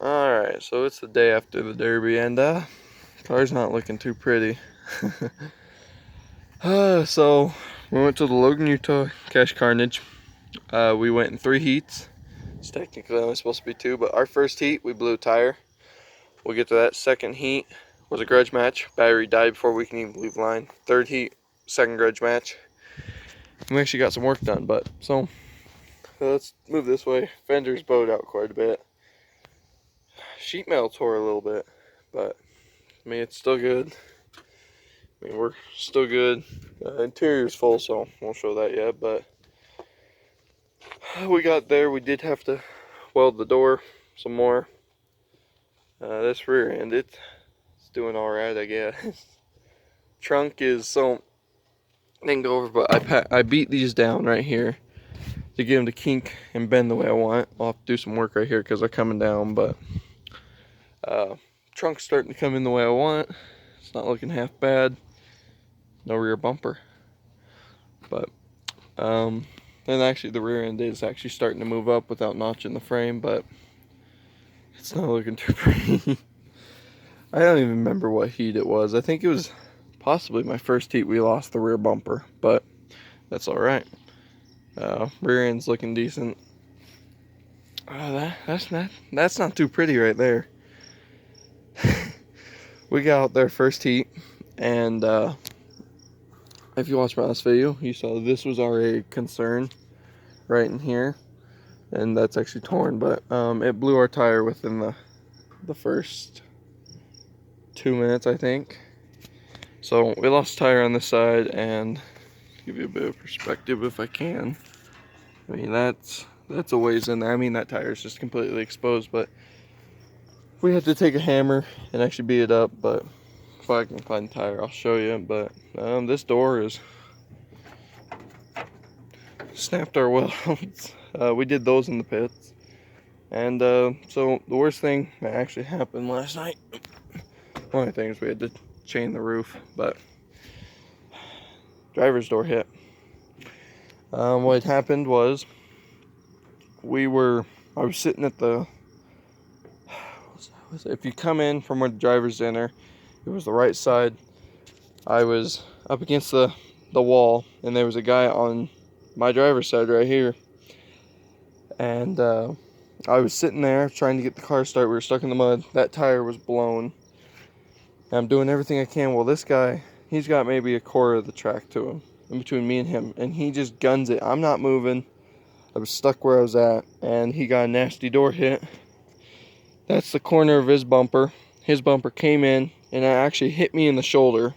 Alright, so it's the day after the Derby, and car's not looking too pretty. So we went to the Logan, Utah Cash Carnage. We went in 3 heats. It's technically only supposed to be 2, but our first heat we blew a tire. We'll get to that. Second heat was a grudge match. Battery died before we can even leave line. Third heat, second grudge match. We actually got some work done, but so let's move this way. Fenders bowed out quite a bit. Sheet metal tore a little bit, but I mean it's still good. I mean we're still good. Interior's full, so won't show that yet, but we got there. We did have to weld the door some more. This rear end, it's doing alright, I guess. Trunk is, so didn't go over, but I beat these down right here to get them to kink and bend the way I want. I'll have to do some work right here because they're coming down, but trunk's starting to come in the way I want. It's not looking half bad. No rear bumper, but then actually the rear end is actually starting to move up without notching the frame, but it's not looking too pretty. I don't even remember what heat it was. I think it was possibly my first heat we lost the rear bumper, but that's alright. Rear end's looking decent. That's not too pretty right there. We got out there first heat, and if you watched my last video, you saw this was already a concern right in here, and that's actually torn, but it blew our tire within the first 2 minutes, I think. So we lost tire on this side, and give you a bit of perspective if I can. I mean that's a ways in there. I mean that tire is just completely exposed, but we had to take a hammer and actually beat it up. But if I can find the tire, I'll show you. But this door is snapped our welds. We did those in the pits, and so the worst thing that actually happened last night. One of the things we had to chain the roof, but driver's door hit. What happened was I was sitting at the, if you come in from where the driver's enter, it was the right side. I was up against the wall, and there was a guy on my driver's side right here, and I was sitting there trying to get the car started. We were stuck in the mud. That tire was blown. And I'm doing everything I can. Well, this guy, he's got maybe a quarter of the track to him in between me and him, and he just guns it. I'm not moving. I was stuck where I was at, and he got a nasty door hit. That's the corner of his bumper. His bumper came in, and it actually hit me in the shoulder.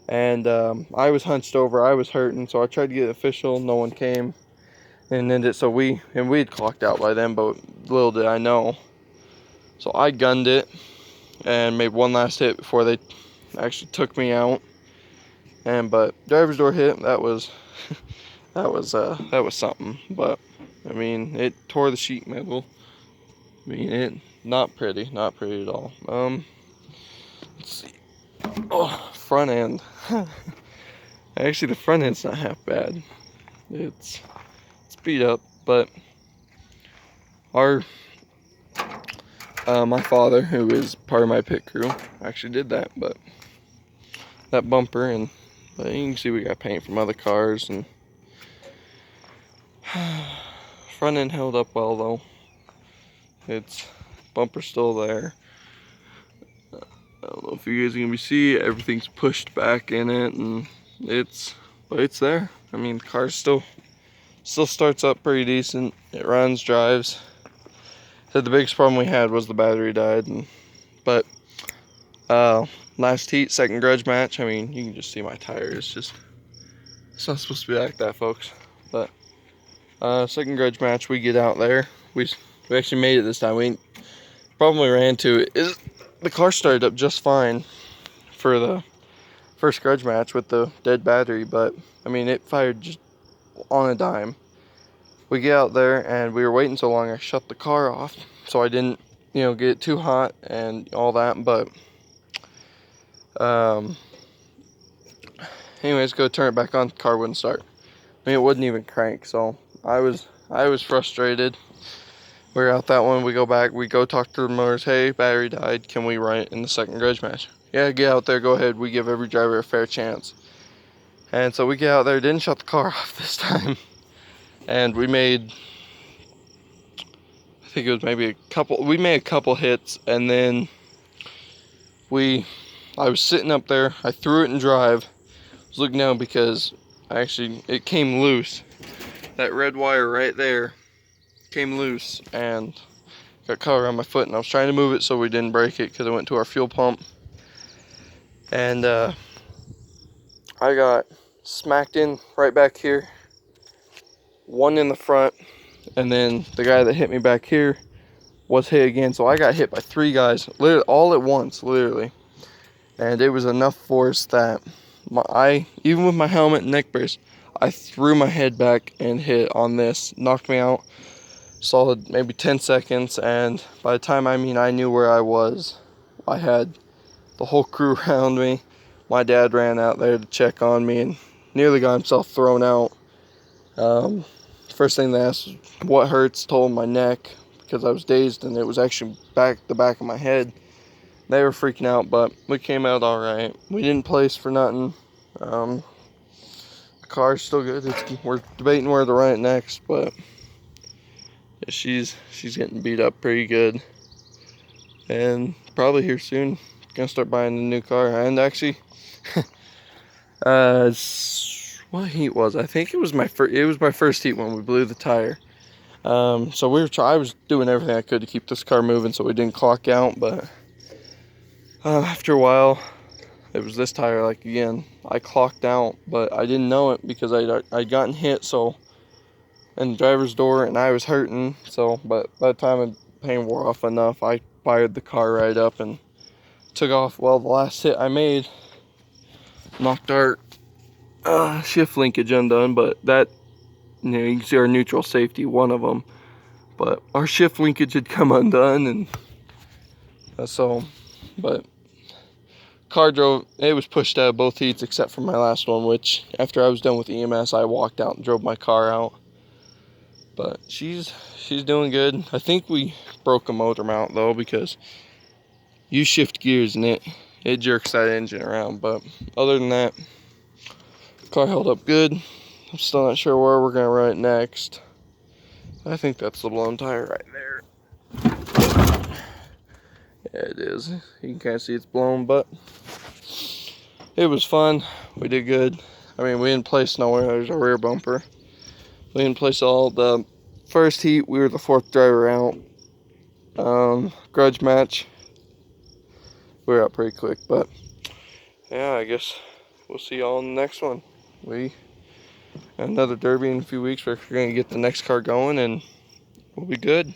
And I was hunched over. I was hurting, so I tried to get official. No one came. And then we had clocked out by then, but little did I know. So I gunned it and made one last hit before they actually took me out. But driver's door hit. That was that was something. But I mean, it tore the sheet metal. I mean, it not pretty at all. Let's see. Oh, front end. Actually, the front end's not half bad. It's beat up, but my father, who is part of my pit crew, actually did that. But that bumper, but you can see we got paint from other cars, and front end held up well though. It's bumper's still there. I don't know if you guys can see, everything's pushed back in it, and it's there. I mean, the car still starts up pretty decent. It runs, drives. So the biggest problem we had was the battery died, but last heat, second grudge match. I mean, you can just see my tire. It's not supposed to be like that, folks. But second grudge match, we get out there. We actually made it this time. Problem we ran into is the car started up just fine for the first grudge match with the dead battery, but I mean it fired just on a dime. We get out there and we were waiting so long I shut the car off so I didn't get it too hot and all that. But anyways, go turn it back on, the car wouldn't start. I mean, it wouldn't even crank, so I was frustrated. We're out that one. We go back. We go talk to the motors. Hey, battery died. Can we run it in the second grudge match? Yeah, get out there. Go ahead. We give every driver a fair chance. And so we get out there. Didn't shut the car off this time. And we made, I think it was maybe we made a couple hits. And then I was sitting up there. I threw it in drive. I was looking down because it came loose. That red wire right there came loose and got caught around my foot, and I was trying to move it so we didn't break it because it went to our fuel pump. And I got smacked in right back here, one in the front, and then the guy that hit me back here was hit again. So I got hit by 3 guys, literally all at once, literally. And it was enough force that even with my helmet and neck brace, I threw my head back and hit on this, knocked me out solid maybe 10 seconds. And by the time I knew where I was, I had the whole crew around me. My dad ran out there to check on me and nearly got himself thrown out. First thing they asked was what hurts. Told them my neck because I was dazed and it was actually the back of my head. They were freaking out, but we came out all right. We didn't place for nothing. The car's still good. We're debating where to run it next, but yeah, she's getting beat up pretty good. And probably here soon, gonna start buying a new car. And actually, what heat was? I think it was my first heat when we blew the tire. So I was doing everything I could to keep this car moving so we didn't clock out, but after a while, it was this tire. Like again, I clocked out, but I didn't know it because I'd gotten hit in the driver's door and I was hurting. So, but by the time the pain wore off enough, I fired the car right up and took off. Well, the last hit I made knocked our shift linkage undone, but that, you can see our neutral safety, one of them, but our shift linkage had come undone, and but car it was pushed out of both heats except for my last one, which after I was done with EMS, I walked out and drove my car out. But she's doing good. I think we broke a motor mount though, because you shift gears and it jerks that engine around. But other than that, the car held up good. I'm still not sure where we're gonna run it next. I think that's the blown tire right there. Yeah, it is. You can kind of see it's blown, but it was fun. We did good. I mean, we didn't place nowhere. There's a rear bumper. We didn't place all. The first heat, we were the 4th driver out. Grudge match, we were out pretty quick, but yeah, I guess we'll see y'all in the next one. We another derby in a few weeks. We're gonna get the next car going and we'll be good.